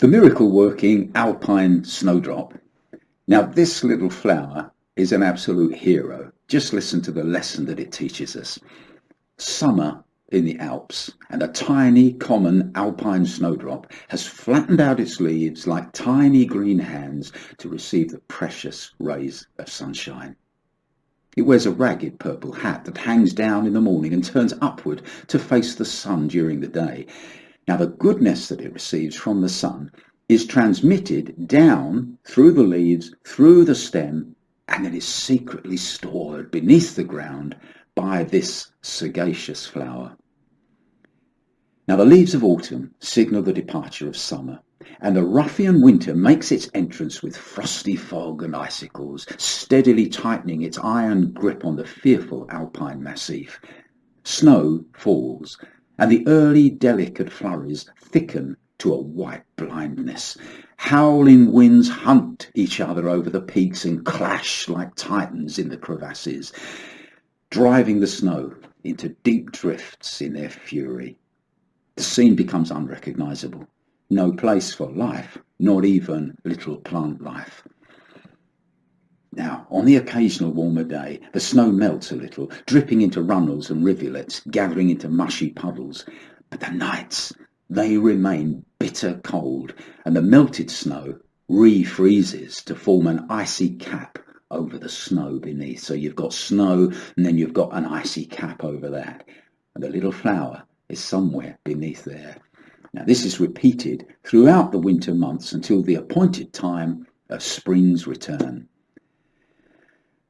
The miracle-working alpine snowdrop. Now, this little flower is an absolute hero. Just listen to the lesson that it teaches us. Summer in the Alps, and a tiny common alpine snowdrop has flattened out its leaves like tiny green hands to receive the precious rays of sunshine. It wears a ragged purple hat that hangs down in the morning and turns upward to face the sun during the day. Now, the goodness that it receives from the sun is transmitted down through the leaves, through the stem, and it is secretly stored beneath the ground by this sagacious flower. Now, the leaves of autumn signal the departure of summer, and the ruffian winter makes its entrance with frosty fog and icicles, steadily tightening its iron grip on the fearful alpine massif. Snow falls, and the early delicate flurries thicken to a white blindness. Howling winds hunt each other over the peaks and clash like titans in the crevasses, driving the snow into deep drifts in their fury. The scene becomes unrecognizable. No place for life, not even little plant life. Now, on the occasional warmer day, the snow melts a little, dripping into runnels and rivulets, gathering into mushy puddles. But the nights, they remain bitter cold, and the melted snow refreezes to form an icy cap over the snow beneath. So you've got snow, and then you've got an icy cap over that. And the little flower is somewhere beneath there. Now, this is repeated throughout the winter months until the appointed time of spring's return.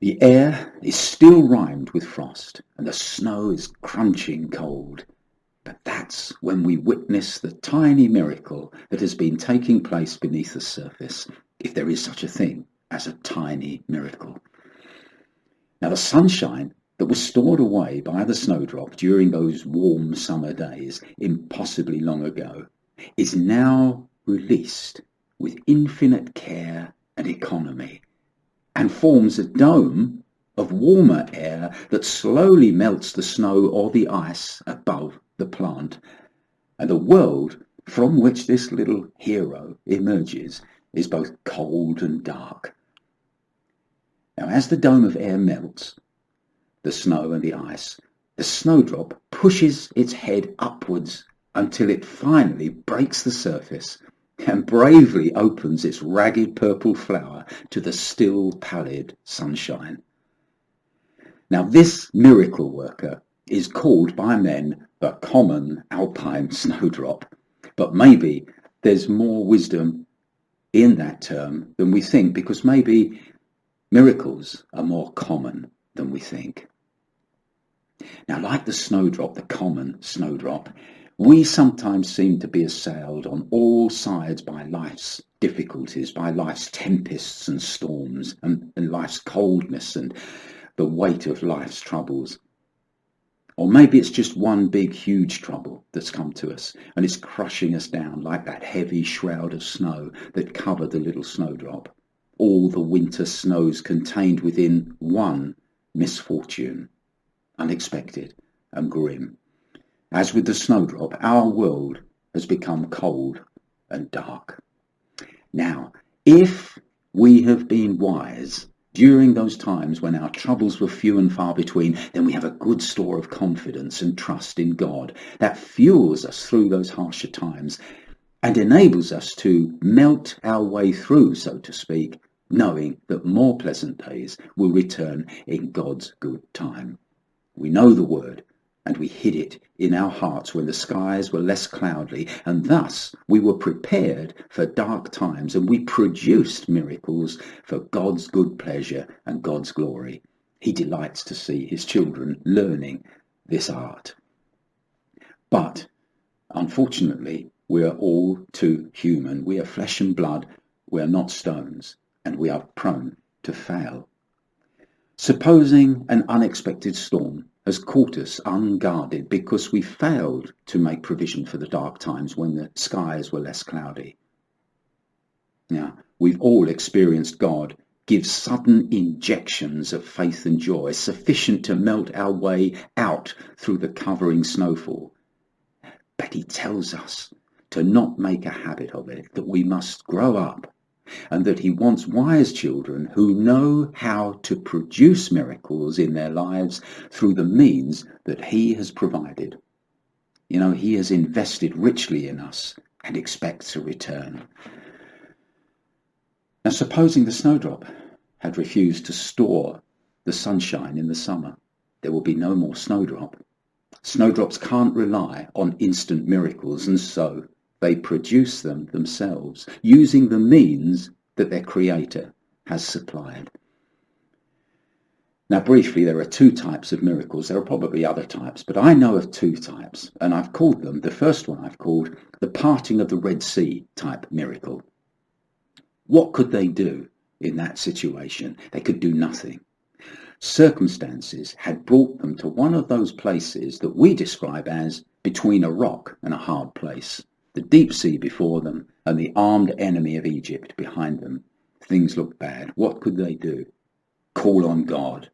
The air is still rimed with frost, and the snow is crunching cold. But that's when we witness the tiny miracle that has been taking place beneath the surface, if there is such a thing as a tiny miracle. Now, the sunshine that was stored away by the snowdrop during those warm summer days, impossibly long ago, is now released with infinite care and economy, and forms a dome of warmer air that slowly melts the snow or the ice above the plant. And the world from which this little hero emerges is both cold and dark. Now, as the dome of air melts, the snow and the ice, the snowdrop pushes its head upwards until it finally breaks the surface and bravely opens its ragged purple flower to the still pallid sunshine. Now, this miracle worker is called by men the Common Alpine Snowdrop, but maybe there's more wisdom in that term than we think, because maybe miracles are more common than we think. Now, like the snowdrop, the common snowdrop, we sometimes seem to be assailed on all sides by life's difficulties, by life's tempests and storms, and life's coldness and the weight of life's troubles. Or maybe it's just one big, huge trouble that's come to us, and it's crushing us down like that heavy shroud of snow that covered the little snowdrop. All the winter snows contained within one misfortune, unexpected and grim. As with the snowdrop, our world has become cold and dark. Now, if we have been wise during those times when our troubles were few and far between, then we have a good store of confidence and trust in God that fuels us through those harsher times and enables us to melt our way through, so to speak, knowing that more pleasant days will return in God's good time. We know the word, and we hid it in our hearts when the skies were less cloudy, and thus we were prepared for dark times, and we produced miracles for God's good pleasure and God's glory. He delights to see his children learning this art. But, unfortunately, we are all too human. We are flesh and blood, we are not stones, and we are prone to fail. Supposing an unexpected storm has caught us unguarded because we failed to make provision for the dark times when the skies were less cloudy. Now, we've all experienced God give sudden injections of faith and joy sufficient to melt our way out through the covering snowfall. But he tells us to not make a habit of it, that we must grow up, and that he wants wise children who know how to produce miracles in their lives through the means that he has provided. You know, he has invested richly in us and expects a return. Now, supposing the snowdrop had refused to store the sunshine in the summer, there will be no more snowdrop. Snowdrops can't rely on instant miracles, and so they produce them themselves, using the means that their creator has supplied. Now, briefly, there are two types of miracles. There are probably other types, but I know of two types, and I've called them, the first one I've called the parting of the Red Sea type miracle. What could they do in that situation? They could do nothing. Circumstances had brought them to one of those places that we describe as between a rock and a hard place. The deep sea before them and the armed enemy of Egypt behind them. Things looked bad. What could they do? Call on God.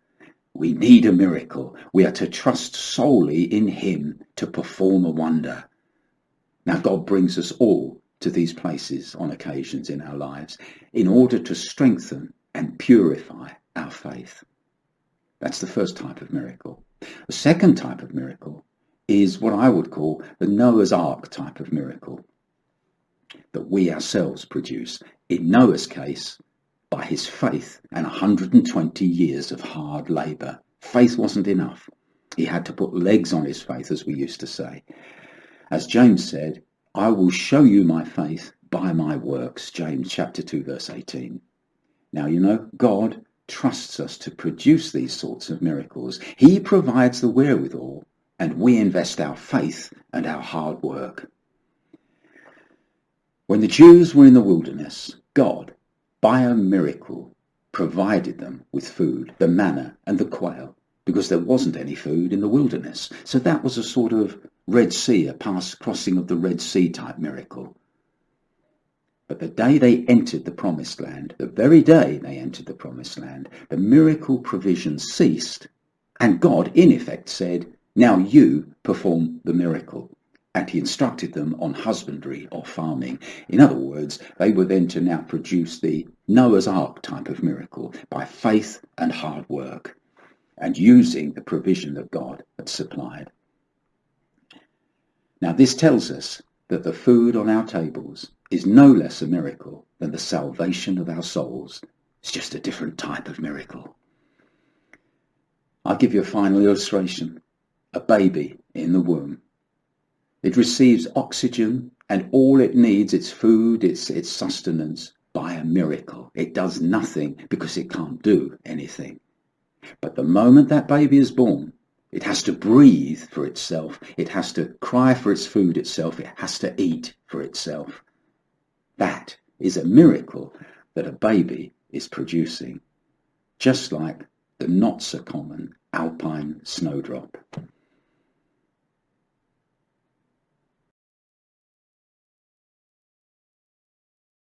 We need a miracle. We are to trust solely in him to perform a wonder. Now, God brings us all to these places on occasions in our lives in order to strengthen and purify our faith. That's the first type of miracle. The second type of miracle is what I would call the Noah's Ark type of miracle that we ourselves produce. In Noah's case, by his faith and 120 years of hard labour. Faith wasn't enough. He had to put legs on his faith, as we used to say. As James said, I will show you my faith by my works. James chapter 2, verse 18. Now, you know, God trusts us to produce these sorts of miracles. He provides the wherewithal, and we invest our faith and our hard work. When the Jews were in the wilderness, God, by a miracle, provided them with food, the manna and the quail, because there wasn't any food in the wilderness. So that was a sort of Red Sea, a crossing of the Red Sea type miracle. But the day they entered the promised land, the very day they entered the promised land, the miracle provision ceased, and God, in effect, said, now you perform the miracle. And he instructed them on husbandry or farming. In other words, they were then to now produce the Noah's Ark type of miracle by faith and hard work, and using the provision that God had supplied. Now, this tells us that the food on our tables is no less a miracle than the salvation of our souls. It's just a different type of miracle. I'll give you a final illustration. A baby in the womb. It receives oxygen and all it needs, its food, its sustenance, by a miracle. It does nothing because it can't do anything. But the moment that baby is born, it has to breathe for itself. It has to cry for its food itself. It has to eat for itself. That is a miracle that a baby is producing, just like the not so common alpine snowdrop.